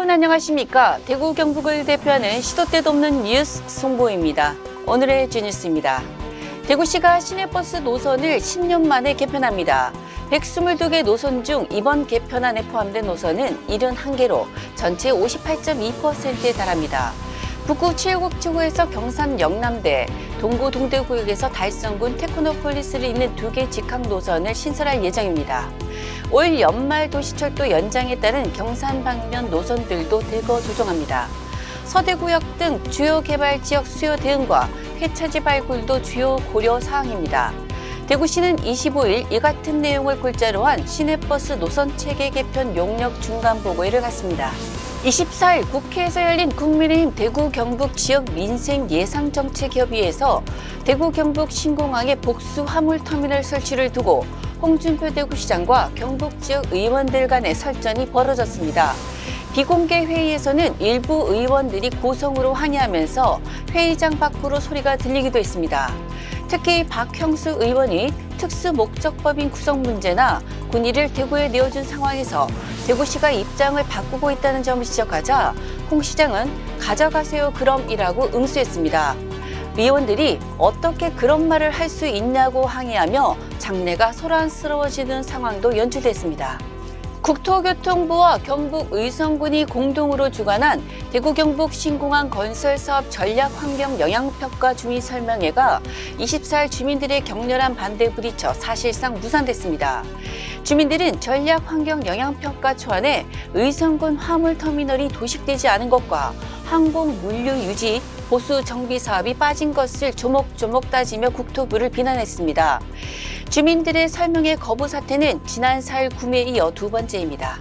여러분 안녕하십니까? 대구 경북을 대표하는 시도 때도 없는 뉴스 송보입니다. 오늘의 G뉴스입니다. 대구시가 시내버스 노선을 10년 만에 개편합니다. 122개 노선 중 이번 개편안에 포함된 노선은 71개로 전체 58.2%에 달합니다. 북구 칠곡지구에서 경산 영남대, 동구 동대구역에서 달성군 테크노폴리스를 잇는 2개 직항 노선을 신설할 예정입니다. 올 연말 도시철도 연장에 따른 경산 방면 노선들도 대거 조정합니다. 서대구역 등 주요 개발지역 수요 대응과 회차지 발굴도 주요 고려 사항입니다. 대구시는 25일 이 같은 내용을 골자로 한 시내버스 노선 체계 개편 용역 중간 보고회를 갖습니다. 24일 국회에서 열린 국민의힘 대구 경북 지역 민생 예상정책협의회에서 대구 경북 신공항의 복수 화물터미널 설치를 두고 홍준표 대구시장과 경북 지역 의원들 간의 설전이 벌어졌습니다. 비공개 회의에서는 일부 의원들이 고성으로 항의하면서 회의장 밖으로 소리가 들리기도 했습니다. 특히 박형수 의원이 특수목적법인 구성 문제나 군의를 대구에 내어준 상황에서 대구시가 입장을 바꾸고 있다는 점을 지적하자 홍 시장은 가져가세요 그럼이라고 응수했습니다. 의원들이 어떻게 그런 말을 할 수 있냐고 항의하며 장내가 소란스러워지는 상황도 연출됐습니다. 국토교통부와 경북의성군이 공동으로 주관한 대구 경북 신공항 건설사업 전략환경영향평가 주민설명회가 24일 주민들의 격렬한 반대에 부딪혀 사실상 무산됐습니다. 주민들은 전략환경영향평가 초안에 의성군 화물터미널이 도식되지 않은 것과 항공 물류 유지, 보수 정비 사업이 빠진 것을 조목조목 따지며 국토부를 비난했습니다. 주민들의 설명회 거부 사태는 지난 4일 구매에 이어 두 번째입니다.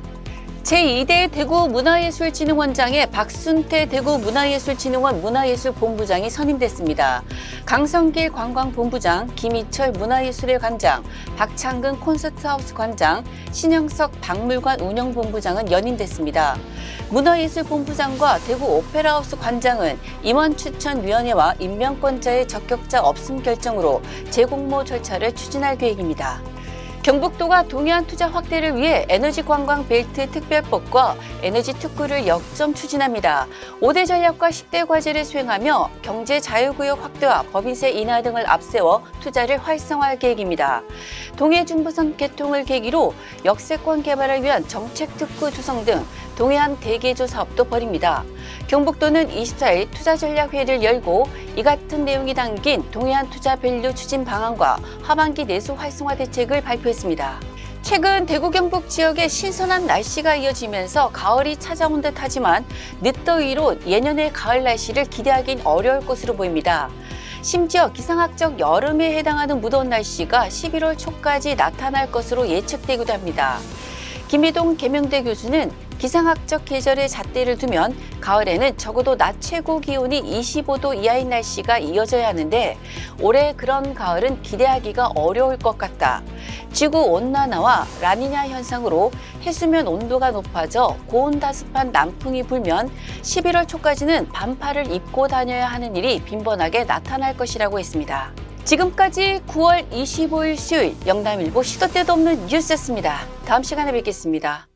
제2대 대구문화예술진흥원장에 박순태 대구문화예술진흥원 문화예술본부장이 선임됐습니다. 강성길 관광본부장, 김희철 문화예술회 관장, 박창근 콘서트하우스 관장, 신영석 박물관 운영본부장은 연임됐습니다. 문화예술본부장과 대구 오페라하우스 관장은 임원추천위원회와 임명권자의 적격자 없음 결정으로 재공모 절차를 추진할 계획입니다. 경북도가 동해안 투자 확대를 위해 에너지관광 벨트 특별법과 에너지 특구를 역점 추진합니다. 5대 전략과 10대 과제를 수행하며 경제 자유구역 확대와 법인세 인하 등을 앞세워 투자를 활성화할 계획입니다. 동해 중부선 개통을 계기로 역세권 개발을 위한 정책 특구 조성 등 동해안 대개조 사업도 벌입니다. 경북도는 24일 투자전략회의를 열고 이 같은 내용이 담긴 동해안 투자 밸류 추진 방안과 하반기 내수 활성화 대책을 발표했습니다. 최근 대구 경북 지역에 신선한 날씨가 이어지면서 가을이 찾아온 듯하지만 늦더위로 예년의 가을 날씨를 기대하긴 어려울 것으로 보입니다. 심지어 기상학적 여름에 해당하는 무더운 날씨가 11월 초까지 나타날 것으로 예측되기도 합니다. 김희동 계명대 교수는 기상학적 계절의 잣대를 두면 가을에는 적어도 낮 최고 기온이 25도 이하인 날씨가 이어져야 하는데 올해 그런 가을은 기대하기가 어려울 것 같다. 지구온난화와 라니냐 현상으로 해수면 온도가 높아져 고온다습한 남풍이 불면 11월 초까지는 반팔을 입고 다녀야 하는 일이 빈번하게 나타날 것이라고 했습니다. 지금까지 9월 25일 수요일 영남일보 시도 때도 없는 뉴스였습니다. 다음 시간에 뵙겠습니다.